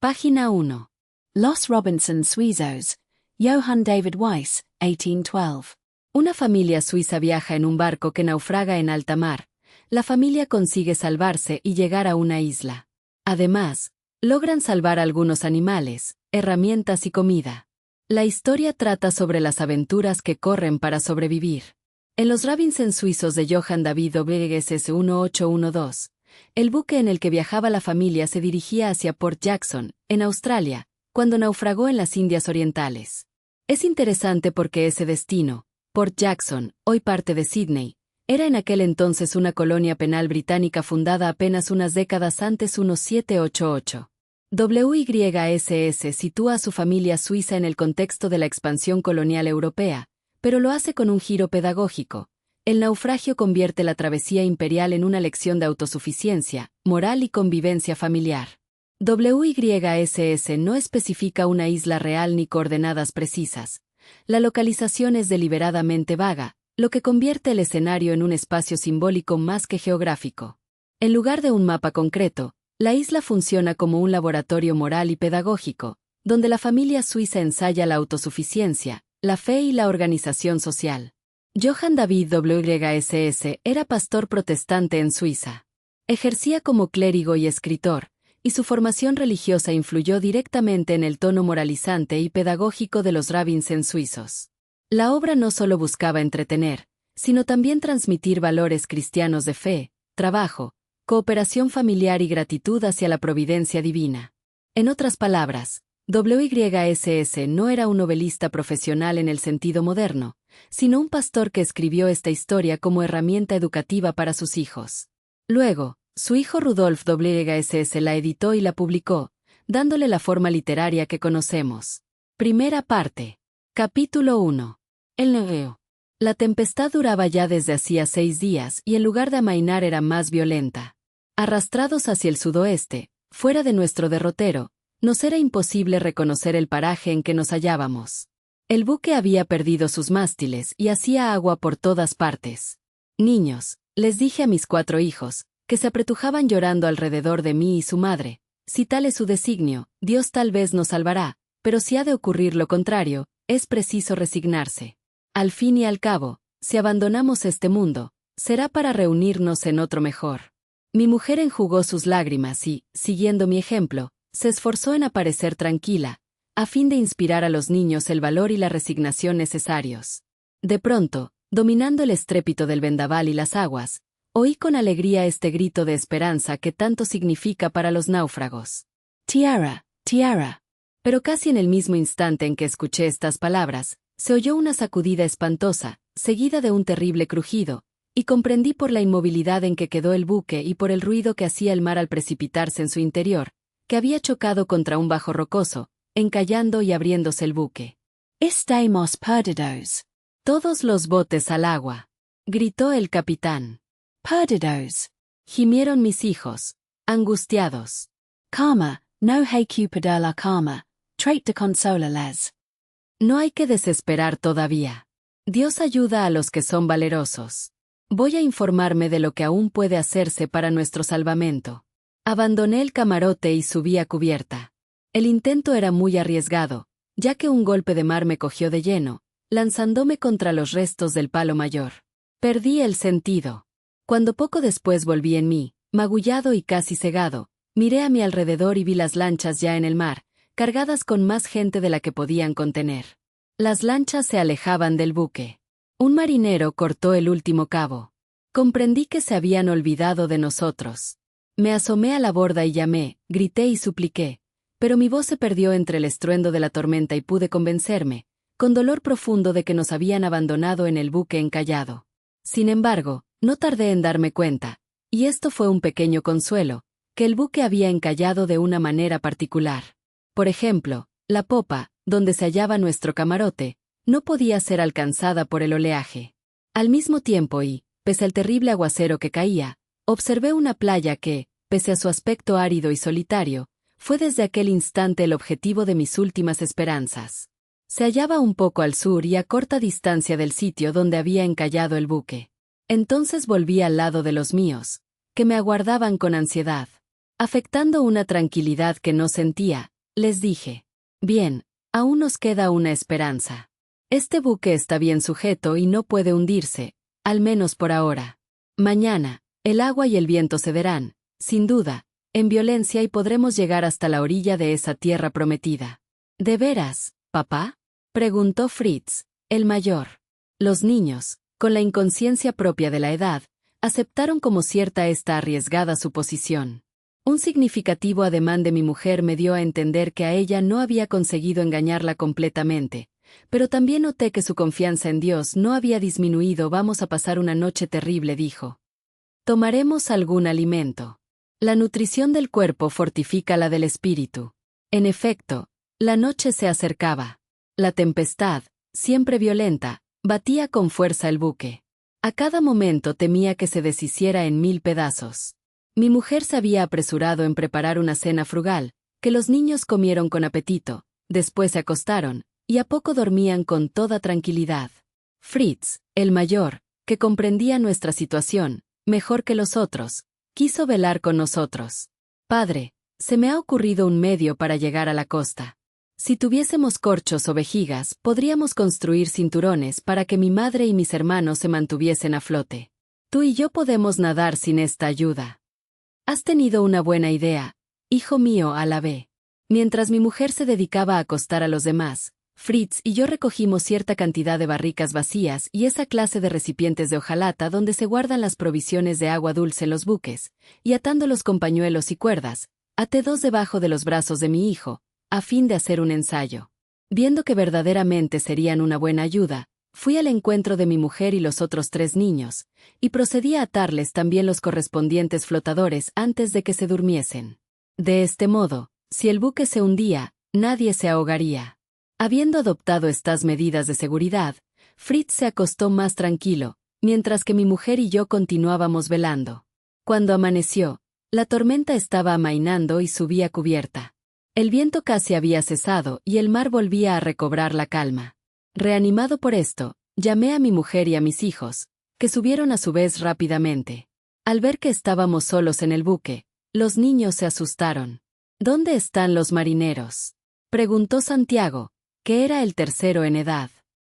Página 1. Los Robinson Suizos. Johann David Weiss, 1812. Una familia suiza viaja en un barco que naufraga en alta mar. La familia consigue salvarse y llegar a una isla. Además, logran salvar algunos animales, herramientas y comida. La historia trata sobre las aventuras que corren para sobrevivir. En los Robinson suizos de Johann David WSS 1812, el buque en el que viajaba la familia se dirigía hacia Port Jackson, en Australia, cuando naufragó en las Indias Orientales. Es interesante porque ese destino, Port Jackson, hoy parte de Sídney, era en aquel entonces una colonia penal británica fundada apenas unas décadas antes 1788. WYSS sitúa a su familia suiza en el contexto de la expansión colonial europea, pero lo hace con un giro pedagógico. El naufragio convierte la travesía imperial en una lección de autosuficiencia, moral y convivencia familiar. WYSS no especifica una isla real ni coordenadas precisas. La localización es deliberadamente vaga, lo que convierte el escenario en un espacio simbólico más que geográfico. En lugar de un mapa concreto, la isla funciona como un laboratorio moral y pedagógico, donde la familia suiza ensaya la autosuficiencia, la fe y la organización social. Johann David WYSS era pastor protestante en Suiza. Ejercía como clérigo y escritor, y su formación religiosa influyó directamente en el tono moralizante y pedagógico de los Robinson suizos. La obra no solo buscaba entretener, sino también transmitir valores cristianos de fe, trabajo, cooperación familiar y gratitud hacia la providencia divina. En otras palabras, WYSS no era un novelista profesional en el sentido moderno, sino un pastor que escribió esta historia como herramienta educativa para sus hijos. Luego, su hijo Rudolf WYSS la editó y la publicó, dándole la forma literaria que conocemos. Primera parte. Capítulo 1. El neveo. La tempestad duraba ya desde hacía 6 días y en lugar de amainar era más violenta. Arrastrados hacia el sudoeste, fuera de nuestro derrotero, nos era imposible reconocer el paraje en que nos hallábamos. El buque había perdido sus mástiles y hacía agua por todas partes. Niños, les dije a mis 4 hijos, que se apretujaban llorando alrededor de mí y su madre, si tal es su designio, Dios tal vez nos salvará, pero si ha de ocurrir lo contrario, es preciso resignarse. Al fin y al cabo, si abandonamos este mundo, será para reunirnos en otro mejor. Mi mujer enjugó sus lágrimas y, siguiendo mi ejemplo, se esforzó en aparecer tranquila, a fin de inspirar a los niños el valor y la resignación necesarios. De pronto, dominando el estrépito del vendaval y las aguas, oí con alegría este grito de esperanza que tanto significa para los náufragos. Tiara, Tiara. Pero casi en el mismo instante en que escuché estas palabras, se oyó una sacudida espantosa, seguida de un terrible crujido, y comprendí por la inmovilidad en que quedó el buque y por el ruido que hacía el mar al precipitarse en su interior, que había chocado contra un bajo rocoso, encallando y abriéndose el buque. «Estamos perdidos». «Todos los botes al agua», gritó el capitán. «Perdidos», gimieron mis hijos, angustiados. «Calma, no hay que perder la calma, trate de consolarles». No hay que desesperar todavía. Dios ayuda a los que son valerosos. Voy a informarme de lo que aún puede hacerse para nuestro salvamento. Abandoné el camarote y subí a cubierta. El intento era muy arriesgado, ya que un golpe de mar me cogió de lleno, lanzándome contra los restos del palo mayor. Perdí el sentido. Cuando poco después volví en mí, magullado y casi cegado, miré a mi alrededor y vi las lanchas ya en el mar, cargadas con más gente de la que podían contener. Las lanchas se alejaban del buque. Un marinero cortó el último cabo. Comprendí que se habían olvidado de nosotros. Me asomé a la borda y llamé, grité y supliqué, pero mi voz se perdió entre el estruendo de la tormenta y pude convencerme, con dolor profundo, de que nos habían abandonado en el buque encallado. Sin embargo, no tardé en darme cuenta, y esto fue un pequeño consuelo, que el buque había encallado de una manera particular. Por ejemplo, la popa, donde se hallaba nuestro camarote, no podía ser alcanzada por el oleaje. Al mismo tiempo y, pese al terrible aguacero que caía, observé una playa que, pese a su aspecto árido y solitario, fue desde aquel instante el objetivo de mis últimas esperanzas. Se hallaba un poco al sur y a corta distancia del sitio donde había encallado el buque. Entonces volví al lado de los míos, que me aguardaban con ansiedad. Afectando una tranquilidad que no sentía, les dije. Bien, aún nos queda una esperanza. Este buque está bien sujeto y no puede hundirse, al menos por ahora. Mañana, el agua y el viento cederán, sin duda, en violencia y podremos llegar hasta la orilla de esa tierra prometida. ¿De veras, papá?, preguntó Fritz, el mayor. Los niños, con la inconsciencia propia de la edad, aceptaron como cierta esta arriesgada suposición. Un significativo ademán de mi mujer me dio a entender que a ella no había conseguido engañarla completamente, pero también noté que su confianza en Dios no había disminuido. Vamos a pasar una noche terrible, dijo. Tomaremos algún alimento. La nutrición del cuerpo fortifica la del espíritu. En efecto, la noche se acercaba. La tempestad, siempre violenta, batía con fuerza el buque. A cada momento temía que se deshiciera en 1000 pedazos. Mi mujer se había apresurado en preparar una cena frugal, que los niños comieron con apetito, después se acostaron, y a poco dormían con toda tranquilidad. Fritz, el mayor, que comprendía nuestra situación, mejor que los otros, quiso velar con nosotros. Padre, se me ha ocurrido un medio para llegar a la costa. Si tuviésemos corchos o vejigas, podríamos construir cinturones para que mi madre y mis hermanos se mantuviesen a flote. Tú y yo podemos nadar sin esta ayuda. Has tenido una buena idea, hijo mío, alabé. Mientras mi mujer se dedicaba a acostar a los demás, Fritz y yo recogimos cierta cantidad de barricas vacías y esa clase de recipientes de hojalata donde se guardan las provisiones de agua dulce en los buques, y atándolos con pañuelos y cuerdas, até 2 debajo de los brazos de mi hijo, a fin de hacer un ensayo. Viendo que verdaderamente serían una buena ayuda, fui al encuentro de mi mujer y los otros 3 niños, y procedí a atarles también los correspondientes flotadores antes de que se durmiesen. De este modo, si el buque se hundía, nadie se ahogaría. Habiendo adoptado estas medidas de seguridad, Fritz se acostó más tranquilo, mientras que mi mujer y yo continuábamos velando. Cuando amaneció, la tormenta estaba amainando y subía cubierta. El viento casi había cesado y el mar volvía a recobrar la calma. Reanimado por esto, llamé a mi mujer y a mis hijos, que subieron a su vez rápidamente. Al ver que estábamos solos en el buque, los niños se asustaron. ¿Dónde están los marineros?, preguntó Santiago, que era el tercero en edad.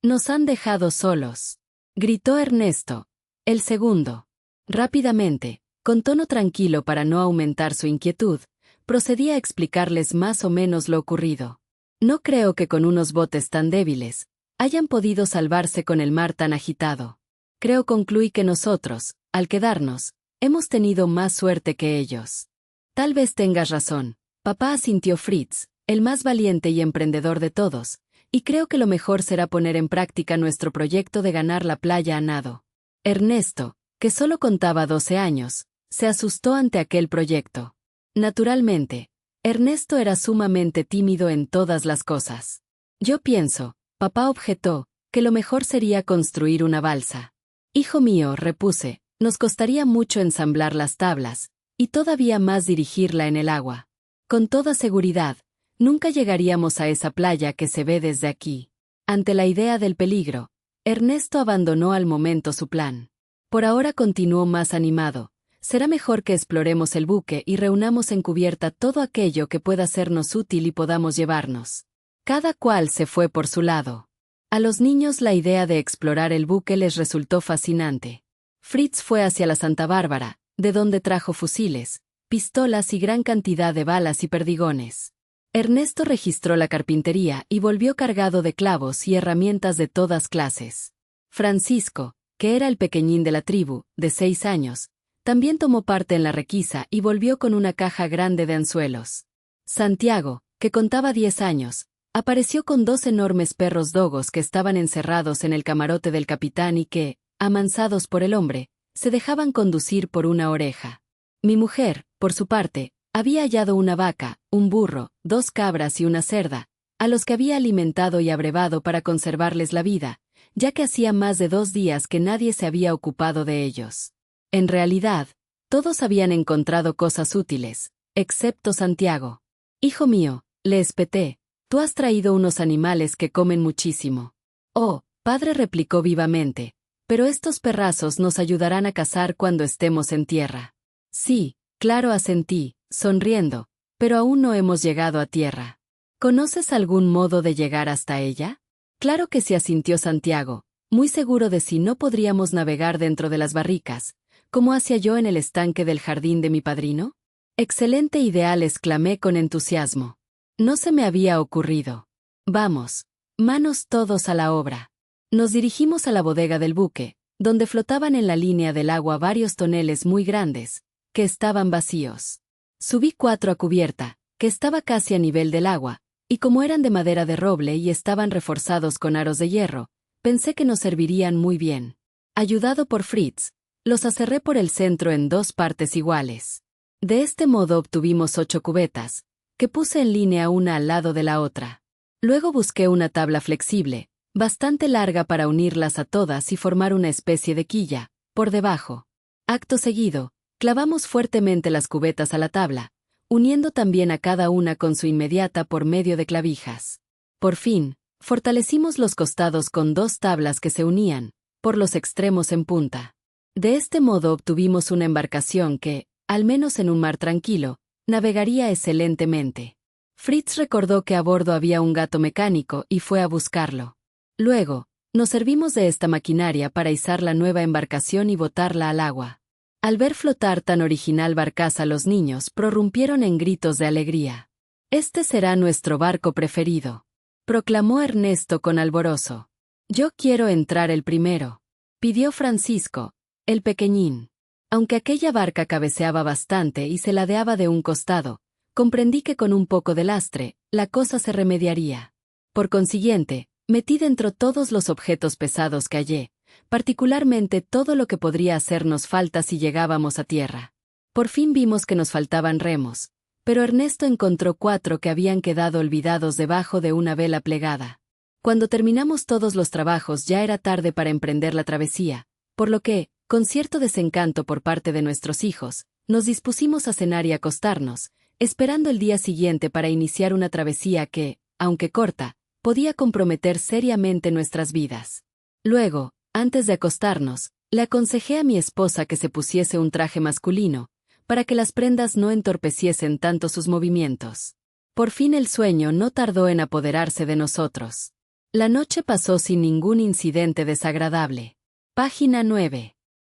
Nos han dejado solos, gritó Ernesto, el segundo. Rápidamente, con tono tranquilo para no aumentar su inquietud, procedí a explicarles más o menos lo ocurrido. No creo que con unos botes tan débiles hayan podido salvarse con el mar tan agitado. Creo, concluí, que nosotros, al quedarnos, hemos tenido más suerte que ellos. Tal vez tengas razón, papá, asintió Fritz, el más valiente y emprendedor de todos, y creo que lo mejor será poner en práctica nuestro proyecto de ganar la playa a nado. Ernesto, que solo contaba 12 años, se asustó ante aquel proyecto. Naturalmente, Ernesto era sumamente tímido en todas las cosas. Yo pienso, papá objetó, que lo mejor sería construir una balsa. Hijo mío, repuse, nos costaría mucho ensamblar las tablas, y todavía más dirigirla en el agua. Con toda seguridad, nunca llegaríamos a esa playa que se ve desde aquí. Ante la idea del peligro, Ernesto abandonó al momento su plan. Por ahora, continuó más animado, será mejor que exploremos el buque y reunamos en cubierta todo aquello que pueda sernos útil y podamos llevarnos. Cada cual se fue por su lado. A los niños la idea de explorar el buque les resultó fascinante. Fritz fue hacia la Santa Bárbara, de donde trajo fusiles, pistolas y gran cantidad de balas y perdigones. Ernesto registró la carpintería y volvió cargado de clavos y herramientas de todas clases. Francisco, que era el pequeñín de la tribu, de 6 años, también tomó parte en la requisa y volvió con una caja grande de anzuelos. Santiago, que contaba 10 años, apareció con 2 enormes perros dogos que estaban encerrados en el camarote del capitán y que, amansados por el hombre, se dejaban conducir por una oreja. Mi mujer, por su parte, había hallado una vaca, un burro, 2 cabras y una cerda, a los que había alimentado y abrevado para conservarles la vida, ya que hacía más de 2 días que nadie se había ocupado de ellos. En realidad, todos habían encontrado cosas útiles, excepto Santiago. Hijo mío, le espeté, tú has traído unos animales que comen muchísimo. Oh, padre, replicó vivamente, pero estos perrazos nos ayudarán a cazar cuando estemos en tierra. Sí, claro, asentí, sonriendo, pero aún no hemos llegado a tierra. ¿Conoces algún modo de llegar hasta ella? Claro que sí, asintió Santiago, muy seguro de si no podríamos navegar dentro de las barricas, como hacía yo en el estanque del jardín de mi padrino. Excelente ideal, exclamé con entusiasmo. No se me había ocurrido. Vamos, manos todos a la obra. Nos dirigimos a la bodega del buque, donde flotaban en la línea del agua varios toneles muy grandes, que estaban vacíos. Subí 4 a cubierta, que estaba casi a nivel del agua, y como eran de madera de roble y estaban reforzados con aros de hierro, pensé que nos servirían muy bien. Ayudado por Fritz, los aserré por el centro en 2 partes iguales. De este modo obtuvimos 8 cubetas, que puse en línea una al lado de la otra. Luego busqué una tabla flexible, bastante larga para unirlas a todas y formar una especie de quilla, por debajo. Acto seguido, clavamos fuertemente las cubetas a la tabla, uniendo también a cada una con su inmediata por medio de clavijas. Por fin, fortalecimos los costados con 2 tablas que se unían, por los extremos en punta. De este modo obtuvimos una embarcación que, al menos en un mar tranquilo, navegaría excelentemente. Fritz recordó que a bordo había un gato mecánico y fue a buscarlo. Luego, nos servimos de esta maquinaria para izar la nueva embarcación y botarla al agua. Al ver flotar tan original barcaza, los niños prorrumpieron en gritos de alegría. «Este será nuestro barco preferido», proclamó Ernesto con alborozo. «Yo quiero entrar el primero», pidió Francisco, el pequeñín. Aunque aquella barca cabeceaba bastante y se ladeaba de un costado, comprendí que con un poco de lastre, la cosa se remediaría. Por consiguiente, metí dentro todos los objetos pesados que hallé, particularmente todo lo que podría hacernos falta si llegábamos a tierra. Por fin vimos que nos faltaban remos, pero Ernesto encontró 4 que habían quedado olvidados debajo de una vela plegada. Cuando terminamos todos los trabajos ya era tarde para emprender la travesía, por lo que, con cierto desencanto por parte de nuestros hijos, nos dispusimos a cenar y acostarnos, esperando el día siguiente para iniciar una travesía que, aunque corta, podía comprometer seriamente nuestras vidas. Luego, antes de acostarnos, le aconsejé a mi esposa que se pusiese un traje masculino, para que las prendas no entorpeciesen tanto sus movimientos. Por fin el sueño no tardó en apoderarse de nosotros. La noche pasó sin ningún incidente desagradable. Página 9.